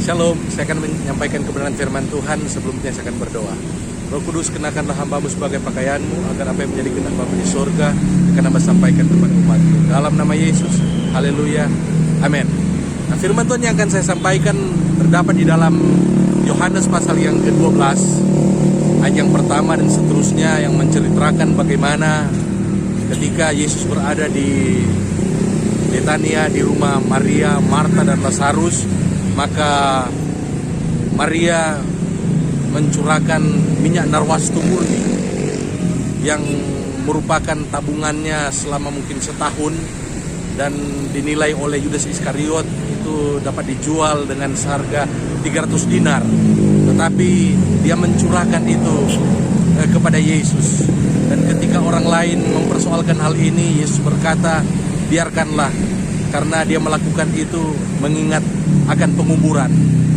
Shalom, saya akan menyampaikan kebenaran firman Tuhan. Sebelumnya saya akan berdoa. Roh Kudus, kenakanlah hamba-Mu sebagai pakaian-Mu, agar apa yang menjadi kehendak Bapa di sorga akan hamba sampaikan kepada umat-Mu. Dalam nama Yesus, haleluya, amin. Nah, firman Tuhan yang akan saya sampaikan terdapat di dalam Yohanes pasal yang ke-12, ayat yang pertama dan seterusnya, yang menceritakan bagaimana ketika Yesus berada di Betania, di rumah Maria, Marta, dan Lazarus, maka Maria mencurahkan minyak narwastu murni yang merupakan tabungannya selama mungkin setahun, dan dinilai oleh Yudas Iskariot itu dapat dijual dengan seharga 300 dinar. Tetapi dia mencurahkan itu kepada Yesus. Dan ketika orang lain mempersoalkan hal ini, Yesus berkata, biarkanlah, karena dia melakukan itu mengingat akan penguburan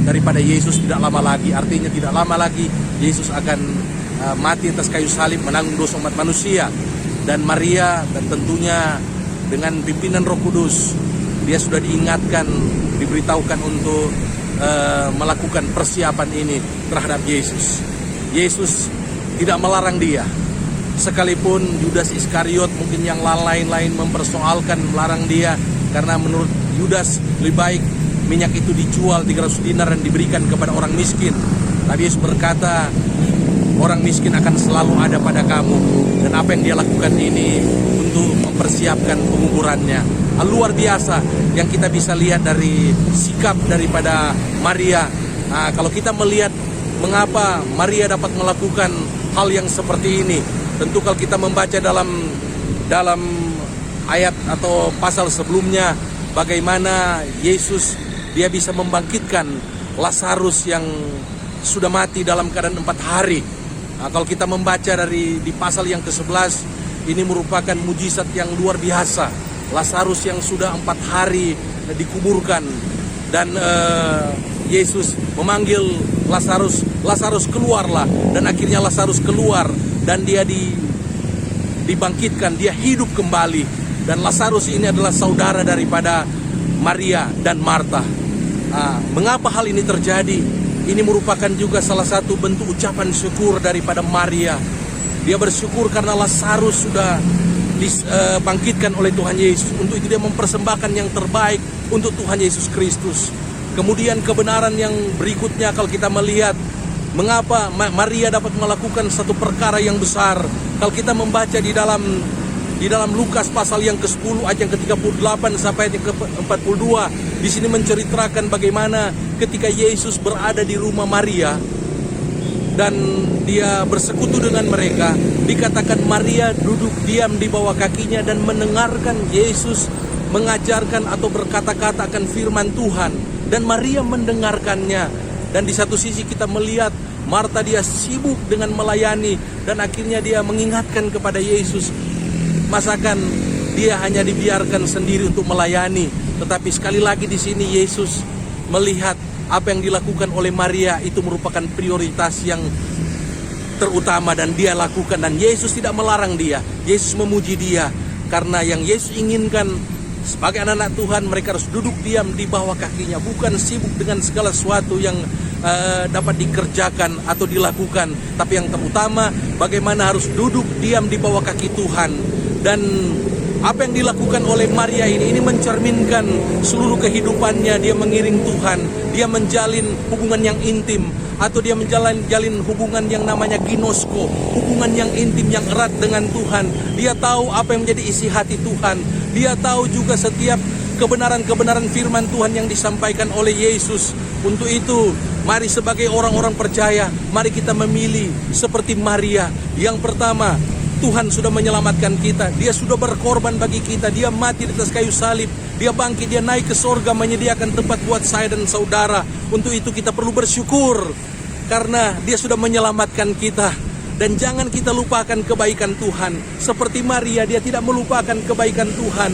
daripada Yesus tidak lama lagi. Artinya tidak lama lagi Yesus akan mati atas kayu salib, menanggung dosa umat manusia. Dan Maria, dan tentunya dengan pimpinan Roh Kudus, dia sudah diingatkan, diberitahukan untuk melakukan persiapan ini terhadap Yesus. Yesus tidak melarang dia, sekalipun Yudas Iskariot mungkin yang lain-lain mempersoalkan, melarang dia, karena menurut Yudas lebih baik minyak itu dijual 300 dinar dan diberikan kepada orang miskin. Tapi Yesus berkata, orang miskin akan selalu ada pada kamu. Dan apa yang dia lakukan ini untuk mempersiapkan penguburannya. Luar biasa yang kita bisa lihat dari sikap daripada Maria. Nah, kalau kita melihat mengapa Maria dapat melakukan hal yang seperti ini, tentu kalau kita membaca dalam ayat atau pasal sebelumnya, bagaimana Yesus dia bisa membangkitkan Lazarus yang sudah mati dalam keadaan 4 hari. Nah, kalau kita membaca di pasal yang ke-11, ini merupakan mujizat yang luar biasa. Lazarus yang sudah 4 hari dikuburkan, dan Yesus memanggil Lazarus, Lazarus keluarlah, dan akhirnya Lazarus keluar, dan dia dibangkitkan, dia hidup kembali. Dan Lazarus ini adalah saudara daripada Maria dan Marta. Mengapa hal ini terjadi? Ini merupakan juga salah satu bentuk ucapan syukur daripada Maria. Dia bersyukur karena Lazarus sudah dibangkitkan oleh Tuhan Yesus. Untuk itu dia mempersembahkan yang terbaik untuk Tuhan Yesus Kristus. Kemudian kebenaran yang berikutnya, kalau kita melihat mengapa Maria dapat melakukan satu perkara yang besar. Kalau kita membaca di dalam Lukas pasal yang ke-10 ayat yang ke-38 sampai ayat yang ke-42, di sini menceritakan bagaimana ketika Yesus berada di rumah Maria dan dia bersekutu dengan mereka, dikatakan Maria duduk diam di bawah kakinya dan mendengarkan Yesus mengajarkan atau berkata-kata akan firman Tuhan, dan Maria mendengarkannya. Dan di satu sisi kita melihat Marta, dia sibuk dengan melayani, dan akhirnya dia mengingatkan kepada Yesus, masakan dia hanya dibiarkan sendiri untuk melayani. Tetapi sekali lagi di sini Yesus melihat apa yang dilakukan oleh Maria itu merupakan prioritas yang terutama, dan dia lakukan. Dan Yesus tidak melarang dia, Yesus memuji dia, karena yang Yesus inginkan sebagai anak-anak Tuhan, mereka harus duduk diam di bawah kakinya, bukan sibuk dengan segala sesuatu yang dapat dikerjakan atau dilakukan, tapi yang terutama bagaimana harus duduk diam di bawah kaki Tuhan. Dan apa yang dilakukan oleh Maria ini mencerminkan seluruh kehidupannya. Dia mengiring Tuhan, dia menjalin hubungan yang intim, atau dia menjalin hubungan yang namanya ginosko, hubungan yang intim, yang erat dengan Tuhan. Dia tahu apa yang menjadi isi hati Tuhan. Dia tahu juga setiap kebenaran-kebenaran firman Tuhan yang disampaikan oleh Yesus. Untuk itu, mari sebagai orang-orang percaya, mari kita memilih seperti Maria. Yang pertama, Tuhan sudah menyelamatkan kita. Dia sudah berkorban bagi kita. Dia mati di atas kayu salib. Dia bangkit, dia naik ke sorga, menyediakan tempat buat saya dan saudara. Untuk itu kita perlu bersyukur, karena dia sudah menyelamatkan kita. Dan jangan kita lupakan kebaikan Tuhan. Seperti Maria, dia tidak melupakan kebaikan Tuhan.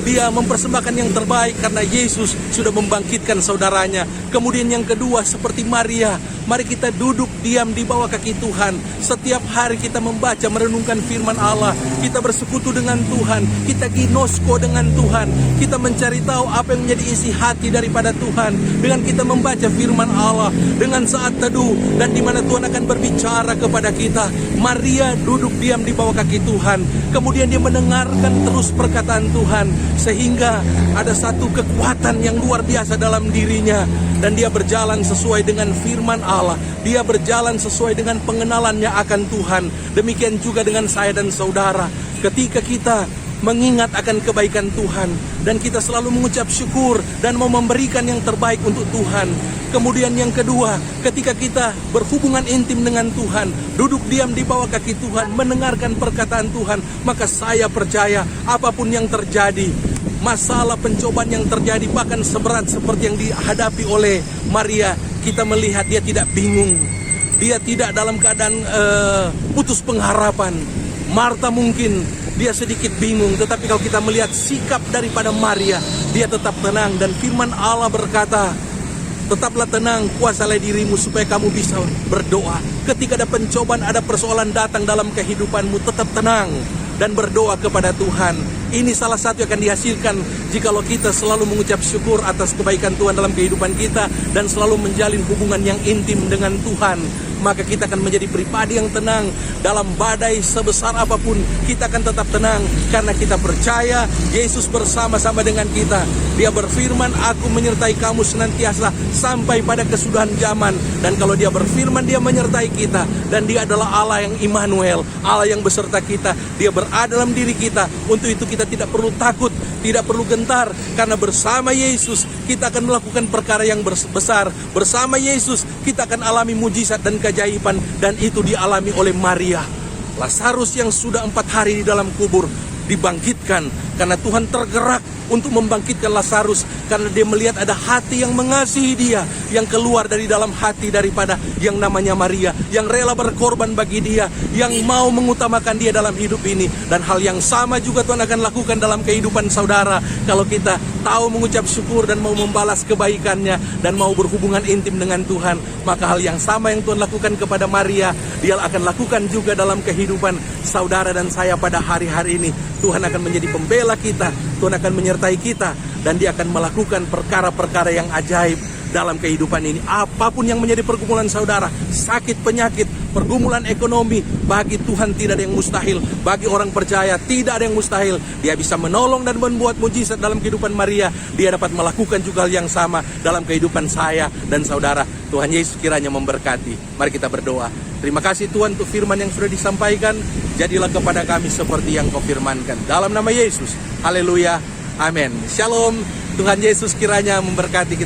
Dia mempersembahkan yang terbaik karena Yesus sudah membangkitkan saudaranya. Kemudian yang kedua, seperti Maria, Mari kita duduk diam di bawah kaki Tuhan. Setiap hari kita membaca, merenungkan firman Allah. Kita bersekutu dengan Tuhan. Kita ginosko dengan Tuhan. Kita mencari tahu apa yang menjadi isi hati daripada Tuhan. Dengan kita membaca firman Allah. Dengan saat teduh. Dan di mana Tuhan akan berbicara kepada kita. Maria duduk diam di bawah kaki Tuhan. Kemudian dia mendengarkan terus perkataan Tuhan. Sehingga ada satu kekuatan yang luar biasa dalam dirinya. Dan dia berjalan sesuai dengan firman Allah. Dia berjalan sesuai dengan pengenalannya akan Tuhan. Demikian juga dengan saya dan saudara. Ketika kita mengingat akan kebaikan Tuhan, dan kita selalu mengucap syukur dan mau memberikan yang terbaik untuk Tuhan. Kemudian yang kedua, ketika kita berhubungan intim dengan Tuhan, duduk diam di bawah kaki Tuhan, mendengarkan perkataan Tuhan, maka saya percaya apapun yang terjadi, masalah pencobaan yang terjadi, bahkan seberat seperti yang dihadapi oleh Maria, kita melihat dia tidak bingung. Dia tidak dalam keadaan putus pengharapan. Marta mungkin dia sedikit bingung, tetapi kalau kita melihat sikap daripada Maria, dia tetap tenang. Dan firman Allah berkata, tetaplah tenang, kuasalah dirimu supaya kamu bisa berdoa. Ketika ada pencobaan, ada persoalan datang dalam kehidupanmu, tetap tenang dan berdoa kepada Tuhan. Ini salah satu yang akan dihasilkan jikalau kita selalu mengucap syukur atas kebaikan Tuhan dalam kehidupan kita dan selalu menjalin hubungan yang intim dengan Tuhan. Maka kita akan menjadi pribadi yang tenang. Dalam badai sebesar apapun, kita akan tetap tenang karena kita percaya Yesus bersama-sama dengan kita. Dia berfirman, aku menyertai kamu senantiasa sampai pada kesudahan zaman. Dan kalau dia berfirman, dia menyertai kita. Dan dia adalah Allah yang Immanuel, Allah yang beserta kita. Dia berada dalam diri kita. Untuk itu kita tidak perlu takut, tidak perlu gentar, karena bersama Yesus kita akan melakukan perkara yang besar. Bersama Yesus kita akan alami mujizat dan keajaiban. Dan itu dialami oleh Maria. Lazarus yang sudah 4 hari di dalam kubur dibangkitkan karena Tuhan tergerak untuk membangkitkan Lazarus, karena dia melihat ada hati yang mengasihi dia, yang keluar dari dalam hati daripada yang namanya Maria, yang rela berkorban bagi dia, yang mau mengutamakan dia dalam hidup ini. Dan hal yang sama juga Tuhan akan lakukan dalam kehidupan saudara. Kalau kita tahu mengucap syukur dan mau membalas kebaikannya dan mau berhubungan intim dengan Tuhan, maka hal yang sama yang Tuhan lakukan kepada Maria, dia akan lakukan juga dalam kehidupan saudara dan saya pada hari-hari ini. Tuhan akan menjadi pembela kita, Tuhan akan menyertai kita, dan dia akan melakukan perkara-perkara yang ajaib dalam kehidupan ini. Apapun yang menjadi pergumulan saudara, sakit, penyakit, pergumulan ekonomi, bagi Tuhan tidak ada yang mustahil. Bagi orang percaya tidak ada yang mustahil. Dia bisa menolong dan membuat mujizat dalam kehidupan Maria. Dia dapat melakukan juga hal yang sama dalam kehidupan saya dan saudara. Tuhan Yesus kiranya memberkati. Mari kita berdoa. Terima kasih Tuhan untuk firman yang sudah disampaikan. Jadilah kepada kami seperti yang Kau firmankan. Dalam nama Yesus. Haleluya. Amin. Shalom. Tuhan Yesus kiranya memberkati kita.